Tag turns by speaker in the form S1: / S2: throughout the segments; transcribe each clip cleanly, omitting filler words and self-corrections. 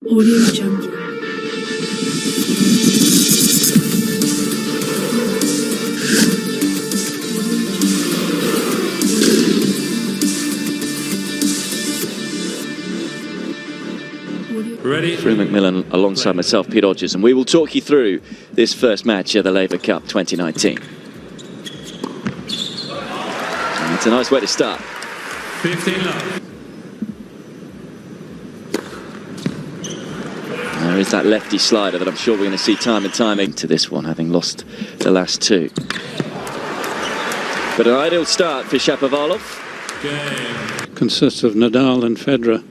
S1: Audio Jungle.
S2: Ready? Through Macmillan alongside myself, Pete Hodges, and we will talk you through this first match of the Laver Cup 2019. And it's a nice way to start.
S3: 15 love.
S2: There is that lefty slider that I'm sure we're going to see time and time into this one, having lost the last two. But an ideal start for Shapovalov.
S3: Game.
S4: Consists of Nadal and Federer.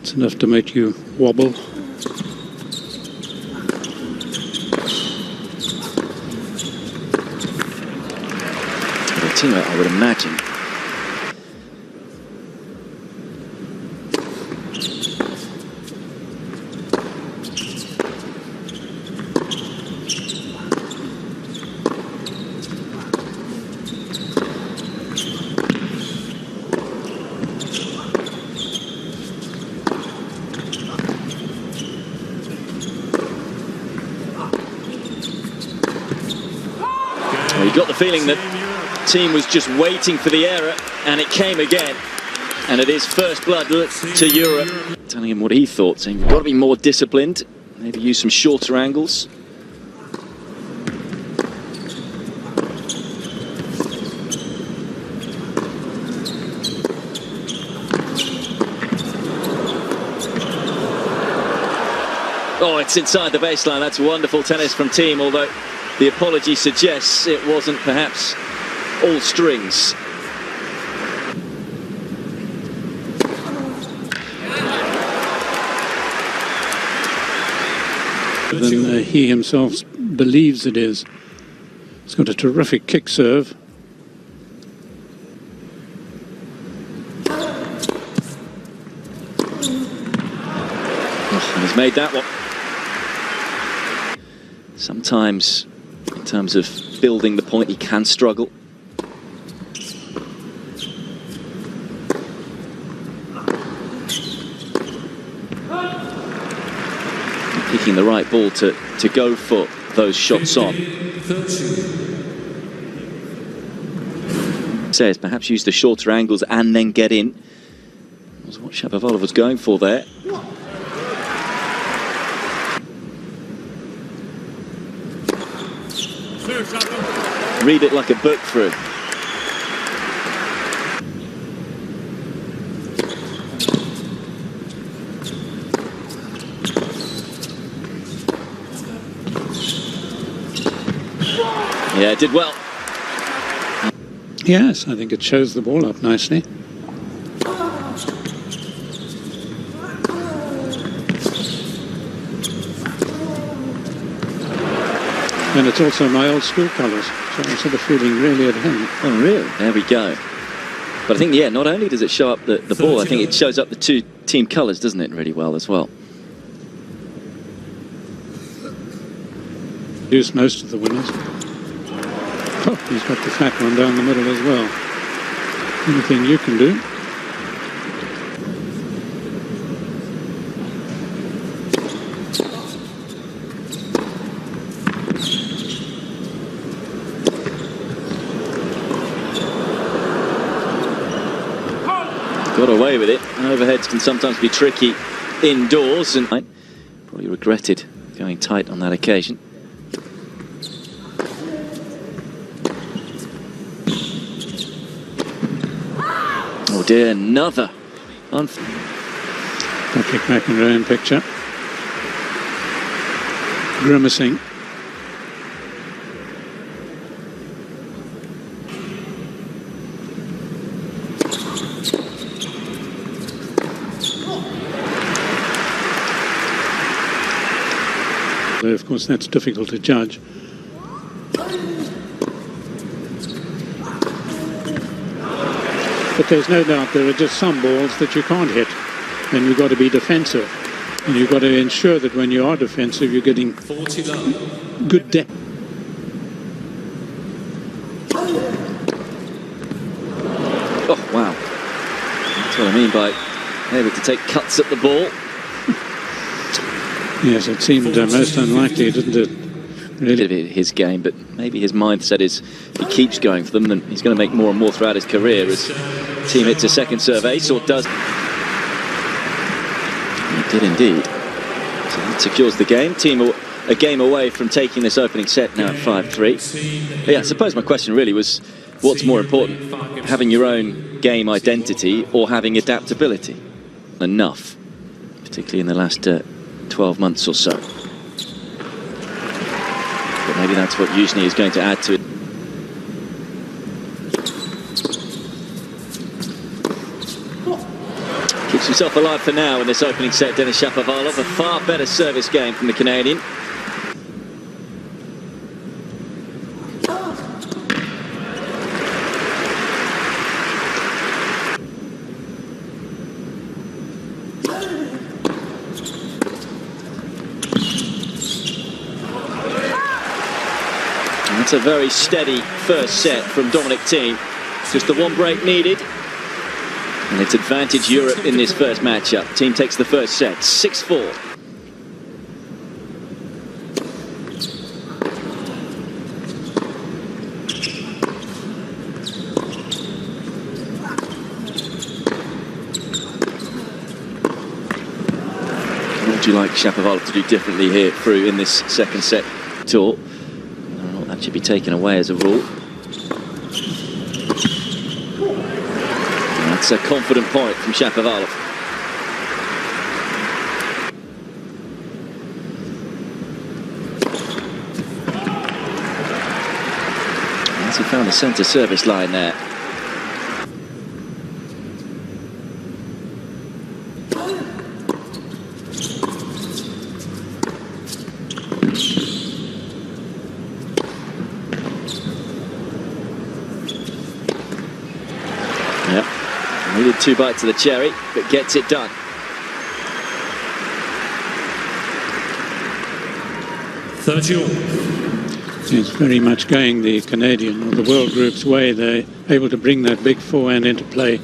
S4: It's enough to make you wobble.
S2: A teammate, I would imagine. Well, you got the feeling that Thiem was just waiting for the error, and it came again. And it is first blood to Europe. Telling him what he thought, saying you've got to be more disciplined, maybe use some shorter angles. Oh, it's inside the baseline. That's wonderful tennis from Thiem, although the apology suggests it wasn't perhaps all strings.
S4: Than he himself believes it is. He's got a terrific kick serve.
S2: Oh, and he's made that one. Sometimes, in terms of building the point, he can struggle. Picking the right ball to go for those shots on. Says perhaps use the shorter angles and then get in. That was what Shapovalov was going for there. Read it like a book through. Yeah, did well.
S4: Yes, I think it shows the ball up nicely. And it's also my old school colours, so I'm sort of feeling really at home.
S2: Oh, really? There we go. But I think, yeah, not only does it show up the ball, I think it shows up the two team colours, doesn't it, really well as well.
S4: Use most of the winners. Oh, he's got the flat one down the middle as well. Anything you can do.
S2: Got away with it. Overheads can sometimes be tricky indoors, and probably regretted going tight on that occasion. Oh dear, another.
S4: Patrick McEnroe in picture. Grimacing. Of course, that's difficult to judge. But there's no doubt there are just some balls that you can't hit, and you've got to be defensive. And you've got to ensure that when you are defensive, you're getting good depth.
S2: Oh, wow. That's what I mean by able to take cuts at the ball.
S4: Yes, it seemed most unlikely, didn't it? Really?
S2: Bit of his game, but maybe his mindset is if he keeps going for them, then he's going to make more and more throughout his career as Thiem hits a second serve ace, or does. He did indeed. So that secures the game. Thiem a game away from taking this opening set now at 5-3. But yeah, I suppose my question really was, what's more important, having your own game identity or having adaptability? Enough, particularly in the last 12 months or so. But maybe that's what Yuzhny is going to add to it. Keeps himself alive for now in this opening set, Denis Shapovalov. A far better service game from the Canadian. That's a very steady first set from Dominic Thiem. Just the one break needed. And it's advantage Europe in this first matchup. Thiem takes the first set, 6-4. What would you like Shapovalov to do differently here through in this second set tour? That should be taken away as a rule. That's a confident point from Shapovalov. As he found the centre service line there. Yep, needed 2 bites of the cherry, but gets it done.
S4: It's very much going the Canadian or the world group's way. They're able to bring that big forehand into play.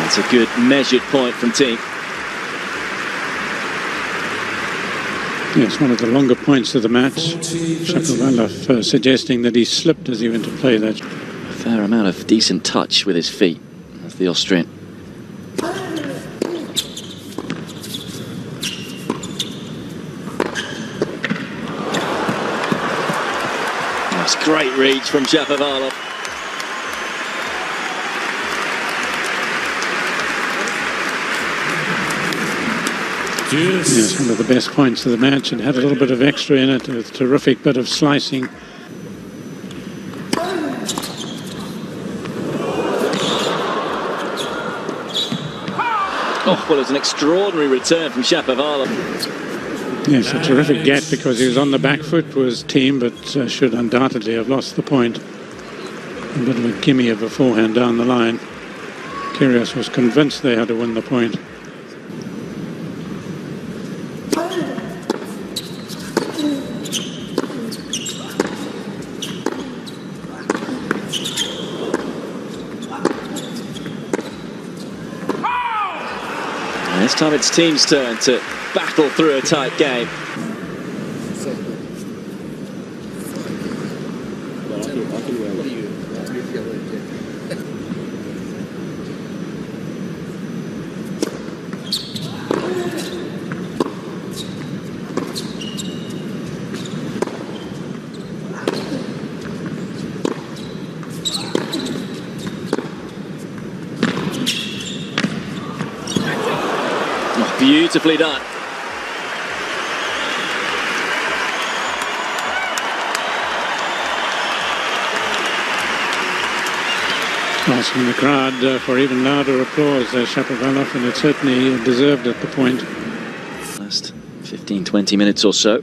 S2: That's a good measured point from Thiem.
S4: Yes, one of the longer points of the match. Shapovalov suggesting that he slipped as he went to play that.
S2: A fair amount of decent touch with his feet. That's the Austrian. That's great reach from Shapovalov.
S4: Yes, one of the best points of the match, and had a little bit of extra in it, a terrific bit of slicing.
S2: Oh, well, it was an extraordinary return from Shapovalov.
S4: Yes, a terrific get because he was on the back foot was Thiem, but should undoubtedly have lost the point. A bit of a gimme of a forehand down the line. Kyrgios was convinced they had to win the point.
S2: This time it's Thiem's turn to battle through a tight game. Beautifully done.
S4: Asking the crowd for even louder applause, Shapovalov, and it certainly deserved at the point.
S2: Last 15-20 minutes or so.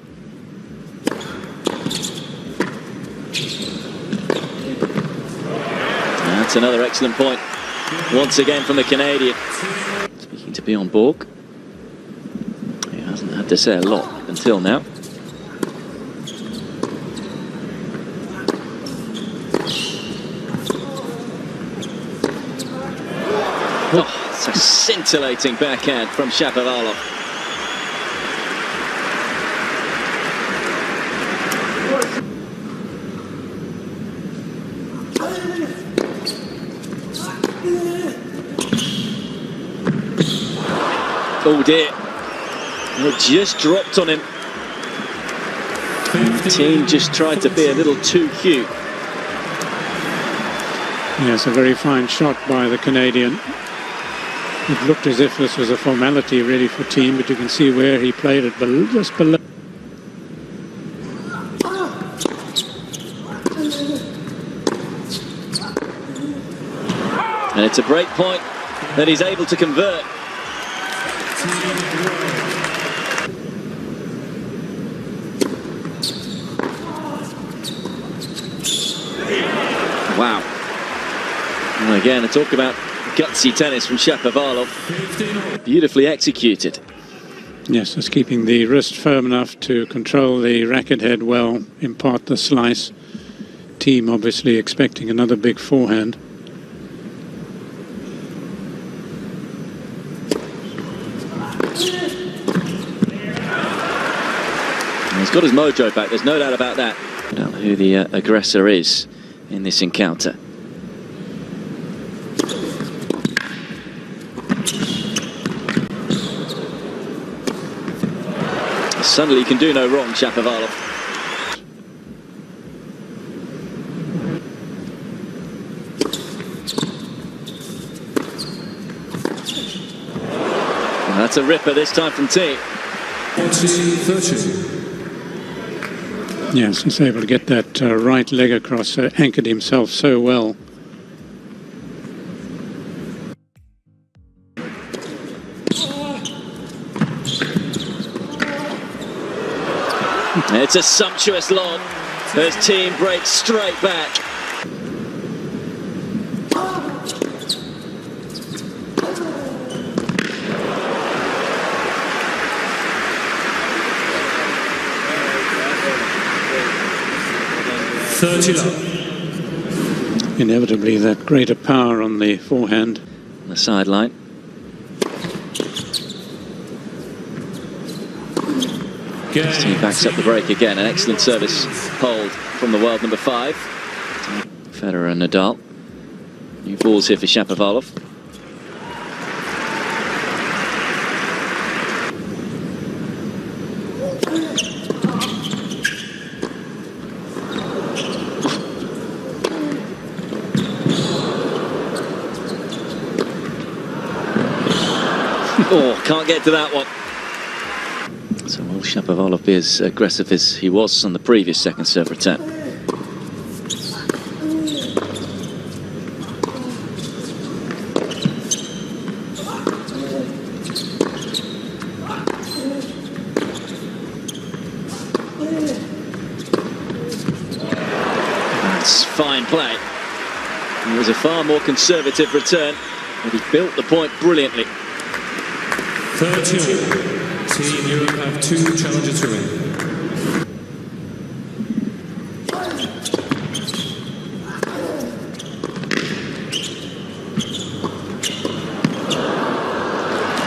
S2: That's another excellent point. Once again from the Canadian. Speaking to Bjorn Borg. to say a lot until now. Oh, it's a scintillating backhand from Shapovalov. Oh dear. It just dropped on him. Thiem just tried to be a little too cute.
S4: Yes, a very fine shot by the Canadian. It looked as if this was a formality really for Thiem, but you can see where he played it, just below.
S2: And it's a break point that he's able to convert. Wow. And again, I talk about gutsy tennis from Shapovalov. Beautifully executed.
S4: Yes, just keeping the wrist firm enough to control the racket head well, impart the slice. Thiem obviously expecting another big forehand.
S2: He's got his mojo back, there's no doubt about that. I don't know who the aggressor is in this encounter. Suddenly he can do no wrong, Shapovalov. And that's a ripper this time from Thiem.
S3: 40-30.
S4: Yes, he's able to get that right leg across, anchored himself so well.
S2: It's a sumptuous lob as Thiem breaks straight back.
S4: Inevitably, that greater power on the forehand.
S2: On the sideline. Thiem backs up the break again. An excellent service hold from the world number 5. Federer and Nadal. New balls here for Shapovalov. Oh, can't get to that one. So will Shapovalov be as aggressive as he was on the previous second serve return? That's fine play. It was a far more conservative return, but he built the point brilliantly.
S3: 30. Team Europe have 2 challenges to win.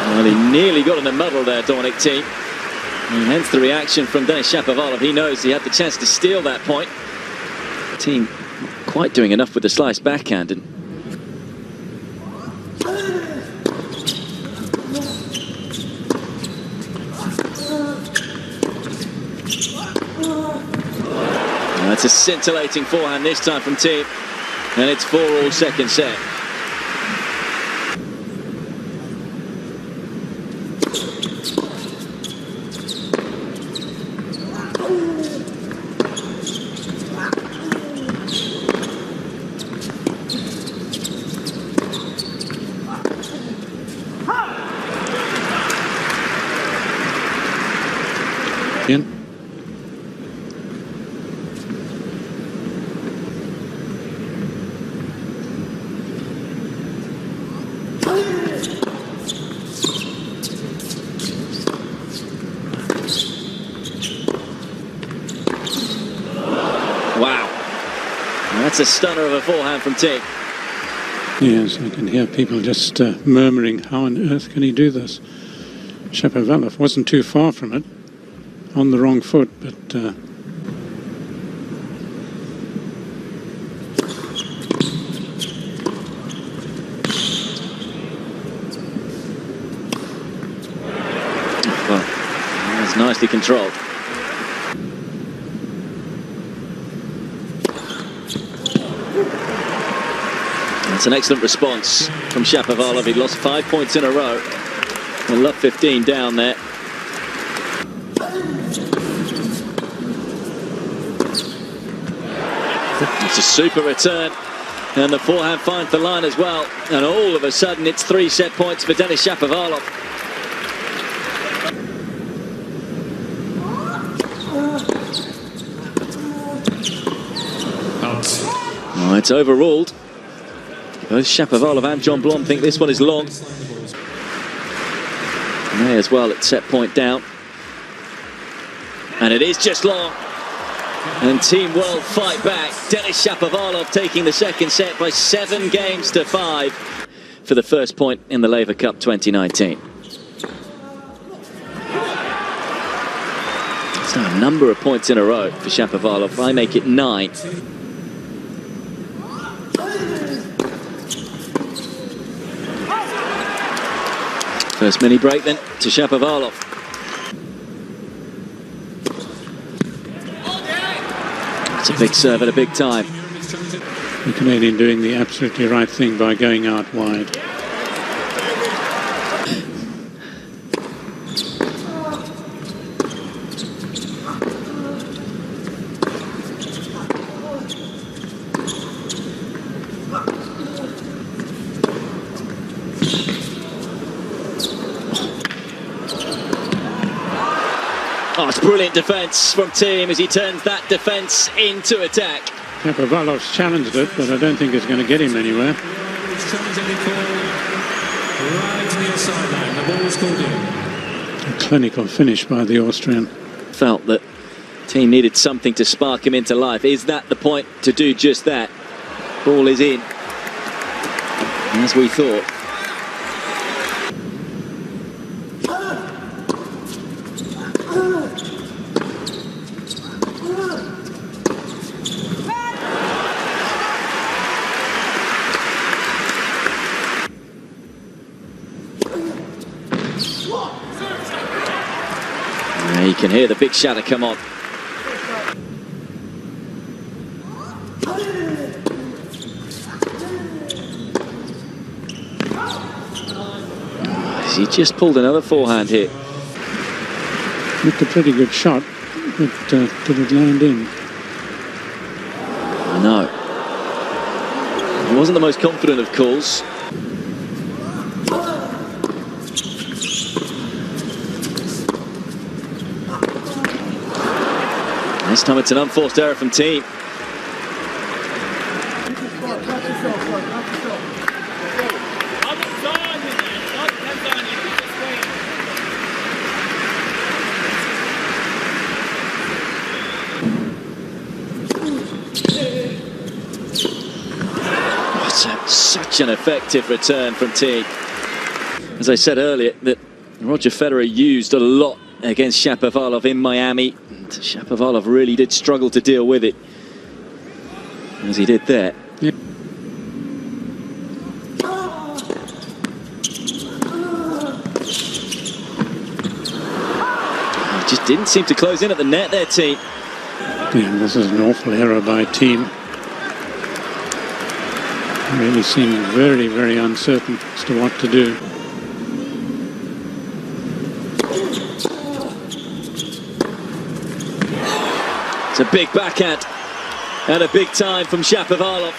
S2: Well, he nearly got in a muddle there, Dominic Thiem. And hence the reaction from Denis Shapovalov. He knows he had the chance to steal that point. Thiem not quite doing enough with the slice backhand. And that's a scintillating forehand this time from Thiem, and it's 4-all second set.
S4: In.
S2: That's a stunner of a forehand from Thiem.
S4: Yes, I can hear people just murmuring, how on earth can he do this? Shapovalov wasn't too far from it, on the wrong foot, but
S2: well, that's nicely controlled. That's an excellent response from Shapovalov. He lost 5 points in a row. And love 15 down there. It's a super return. And the forehand finds the line as well. And all of a sudden, it's 3 set points for Denis Shapovalov. Oh, it's overruled. Both Shapovalov and John Blom think this one is long. May as well at set point down. And it is just long. And Team World fight back. Denis Shapovalov taking the second set by 7 games to 5 for the first point in the Laver Cup 2019. It's now a number of points in a row for Shapovalov. I make it 9. First mini break then to Shapovalov. It's a big serve at a big time.
S4: The Canadian doing the absolutely right thing by going out wide.
S2: Oh, it's brilliant defence from Thiem as he turns that defence into attack.
S4: Shapovalov's challenged it, but I don't think it's going to get him anywhere. A clinical finish by the Austrian.
S2: Felt that Thiem needed something to spark him into life. Is that the point to do just that? Ball is in, as we thought. You can hear the big shatter come on. He just pulled another forehand here.
S4: Looked a pretty good shot, but did it land in?
S2: No. He wasn't the most confident of calls. This time it's an unforced error from Thiem. Such an effective return from Thiem. As I said earlier, that Roger Federer used a lot against Shapovalov in Miami. And Shapovalov really did struggle to deal with it, as he did there.
S4: Yeah.
S2: Just didn't seem to close in at the net there, Thiem.
S4: Yeah, this is an awful error by Thiem. Really seemed very, very uncertain as to what to do.
S2: It's a big backhand and a big time from Shapovalov.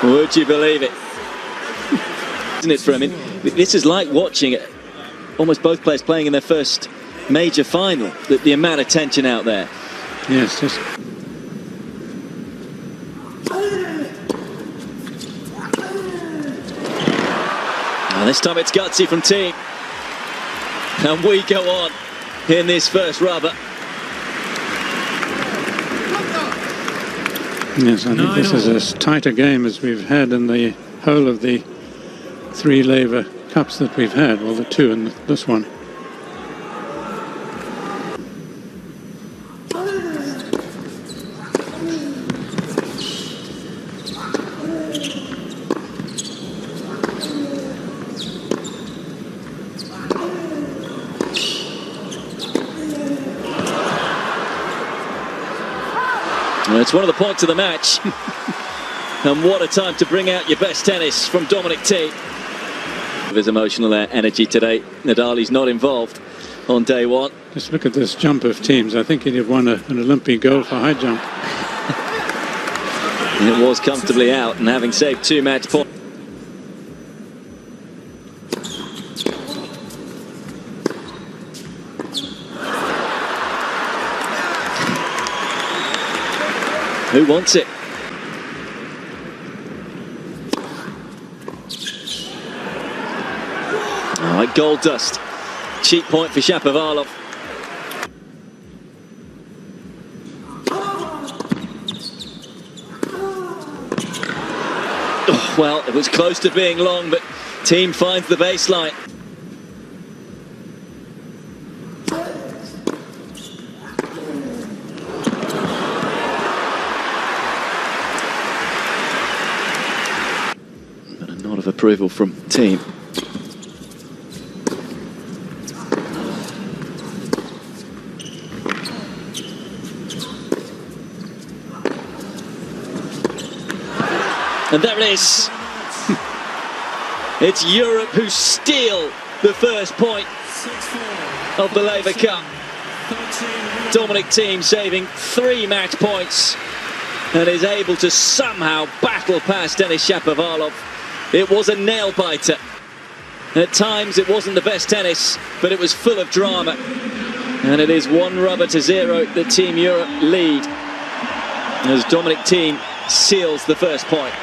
S2: Would you believe it? Isn't it for him? This is like watching almost both players playing in their first major final. The amount of tension out there.
S4: Yes, just...
S2: This time it's gutsy from Thiem. And we go on in this first rubber.
S4: Yes, I think this is as tight a game as we've had in the whole of the 3 Laver Cups that we've had. Well, the 2 and this one.
S2: Well, it's one of the points of the match. And what a time to bring out your best tennis from Dominic Thiem. With his emotional energy today, Nadal's not involved on day one.
S4: Just look at this jump of Thiem's. I think he'd have won an Olympic gold for high jump.
S2: It was comfortably out, and having saved 2 match points. Who wants it? All right, gold dust. Cheap point for Shapovalov. Oh, well, it was close to being long, but Thiem finds the baseline. But a nod of approval from Thiem. And there it is. It's Europe who steal the first point of the Laver Cup. Dominic Thiem saving 3 match points and is able to somehow battle past Denis Shapovalov. It was a nail-biter. At times it wasn't the best tennis, but it was full of drama. And it is 1-0 that Team Europe lead as Dominic Thiem seals the first point.